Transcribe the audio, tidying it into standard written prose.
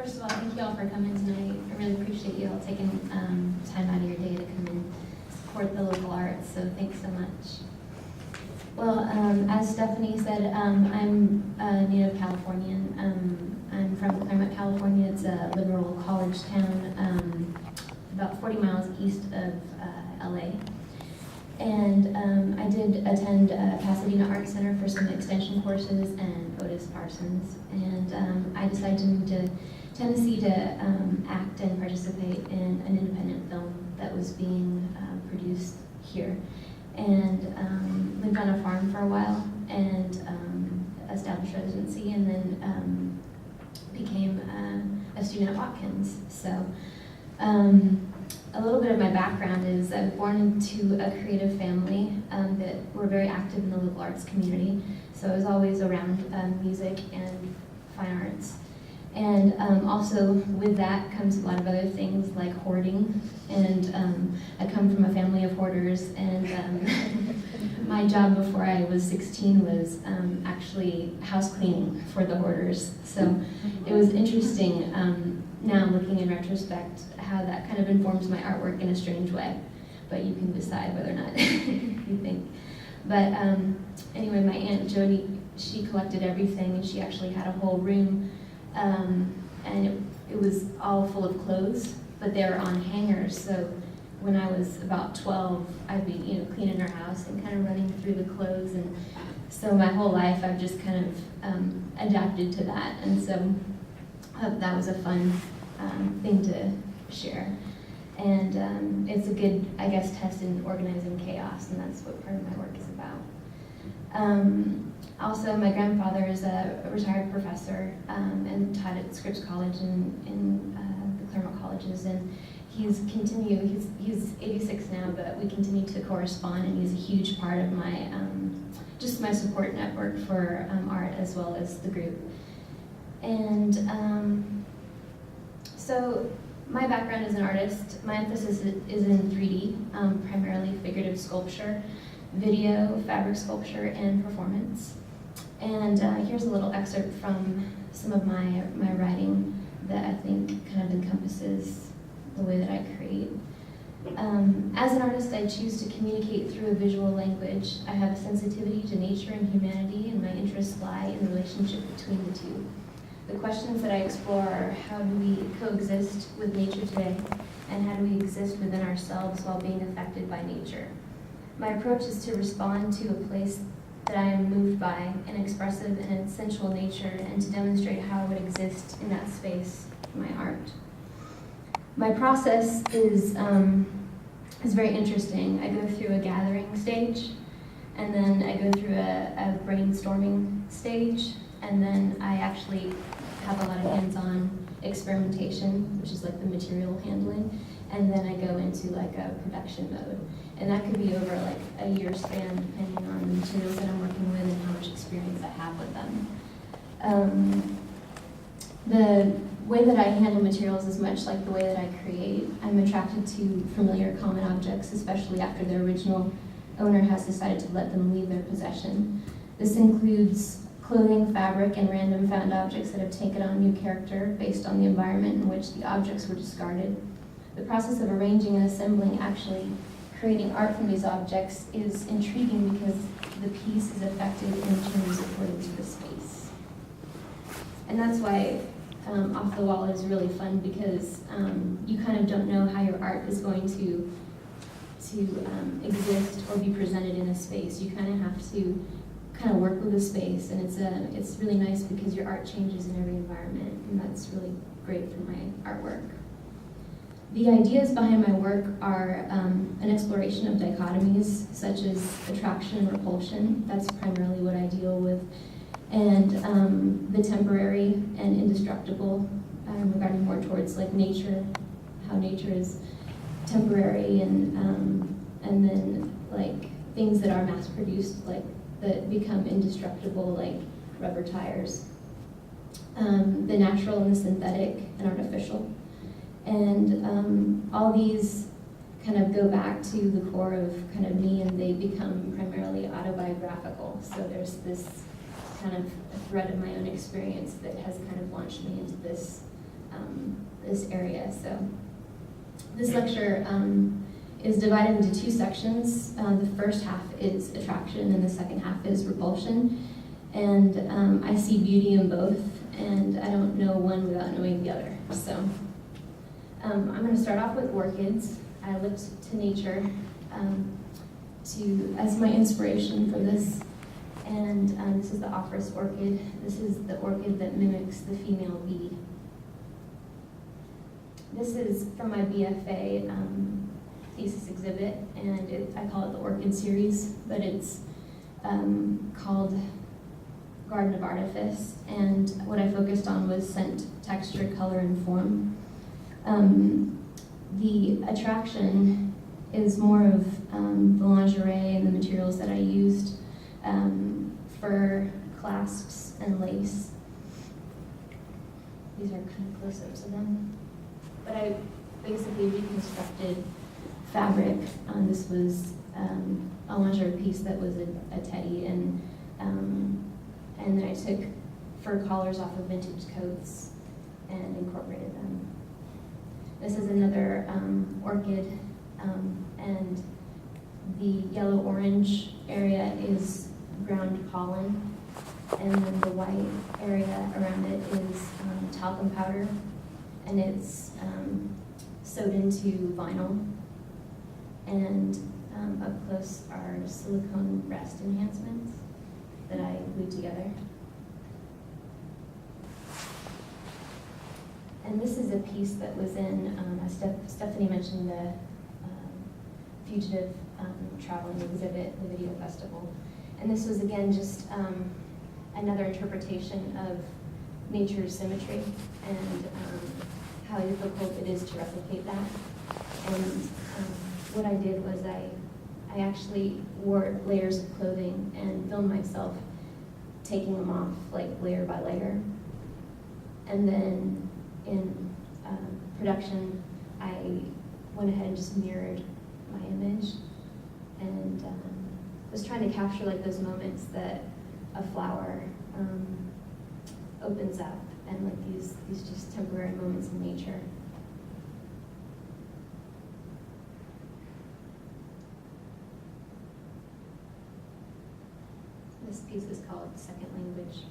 First of all, thank you all for coming tonight. I really appreciate you all taking time out of your day to come and support the local arts, so thanks so much. Well, as Stephanie said, I'm a native Californian. I'm from Claremont, California. It's a liberal college town, about 40 miles east of LA. And I did attend Pasadena Art Center for some extension courses and Otis Parsons. And I decided to move to Tennessee to act and participate in an independent film that was being produced here. And lived on a farm for a while and established residency, and then became a student at Watkins. So a little bit of my background is I was born into a creative family that were very active in the liberal arts community. So I was always around music and fine arts. And also with that comes a lot of other things like hoarding. And I come from a family of hoarders, and my job before I was 16 was actually house cleaning for the hoarders. So it was interesting now looking in retrospect how that kind of informs my artwork in a strange way. But you can decide whether or not you think. But anyway, my Aunt Jody, she collected everything, and she actually had a whole room. And it was all full of clothes, but they were on hangers. So when I was about 12, I'd be cleaning her house and kind of running through the clothes. And so my whole life, I've just kind of adapted to that. And so that was a fun thing to share. And it's a good, I guess, test in organizing chaos, and that's what part of my work is about. Also, my grandfather is a retired professor and taught at Scripps College in the Claremont colleges, and he's 86 now, but we continue to correspond, and he's a huge part of my just my support network for art as well as the group. And so my background as an artist, my emphasis is in 3D, primarily figurative sculpture, video, fabric sculpture, and performance. And here's a little excerpt from some of my writing that I think kind of encompasses the way that I create. As an artist, I choose to communicate through a visual language. I have a sensitivity to nature and humanity, and my interests lie in the relationship between the two. The questions that I explore are: how do we coexist with nature today, and how do we exist within ourselves while being affected by nature? My approach is to respond to a place that I am moved by, an expressive and sensual nature, and to demonstrate how it would exist in that space in my art. My process is very interesting. I go through a gathering stage, and then I go through a brainstorming stage, and then I actually have a lot of hands-on experimentation, which is like the material handling, and then I go into like a production mode. And that could be over like a year span, depending on the materials that I'm working with and how much experience I have with them. The way that I handle materials is much like the way that I create. I'm attracted to familiar common objects, especially after their original owner has decided to let them leave their possession. This includes clothing, fabric, and random found objects that have taken on new character based on the environment in which the objects were discarded. The process of arranging and assembling, actually creating art from these objects, is intriguing because the piece is affected in terms according to the space. And that's why Off the Wall is really fun, because you kind of don't know how your art is going to exist or be presented in a space. You kind of have to kind of work with the space, and it's really nice because your art changes in every environment, and that's really great for my artwork. The ideas behind my work are an exploration of dichotomies, such as attraction and repulsion. That's primarily what I deal with. And the temporary and indestructible, regarding more towards like nature, how nature is temporary, and then like things that are mass-produced, like that become indestructible, like rubber tires. The natural and the synthetic and artificial. And all these kind of go back to the core of kind of me, and they become primarily autobiographical. So there's this kind of thread of my own experience that has kind of launched me into this this area. So this lecture is divided into two sections. The first half is attraction and the second half is repulsion. And I see beauty in both, and I don't know one without knowing the other. So I'm going to start off with orchids. I looked to nature as my inspiration for this. And this is the Frist orchid. This is the orchid that mimics the female bee. This is from my BFA thesis exhibit, and I call it the Orchid Series, but it's called Garden of Artifice, and what I focused on was scent, texture, color, and form. The attraction is more of the lingerie and the materials that I used for clasps and lace. These are kind of close-ups of them. But I basically reconstructed fabric. This was a lingerie piece that was a teddy, and then I took fur collars off of vintage coats and incorporated them. This is another orchid, and the yellow-orange area is ground pollen, and then the white area around it is talcum powder, and it's sewed into vinyl. And up close are silicone breast enhancements that I glued together. And this is a piece that was in, Stephanie mentioned the Fugitive Traveling exhibit, the video festival. And this was, again, just another interpretation of nature's symmetry and how difficult it is to replicate that. And what I did was I actually wore layers of clothing and filmed myself taking them off, like layer by layer. And then in production, I went ahead and just mirrored my image, and was trying to capture like those moments that a flower opens up, and like these just temporary moments in nature. This piece is called Second Language.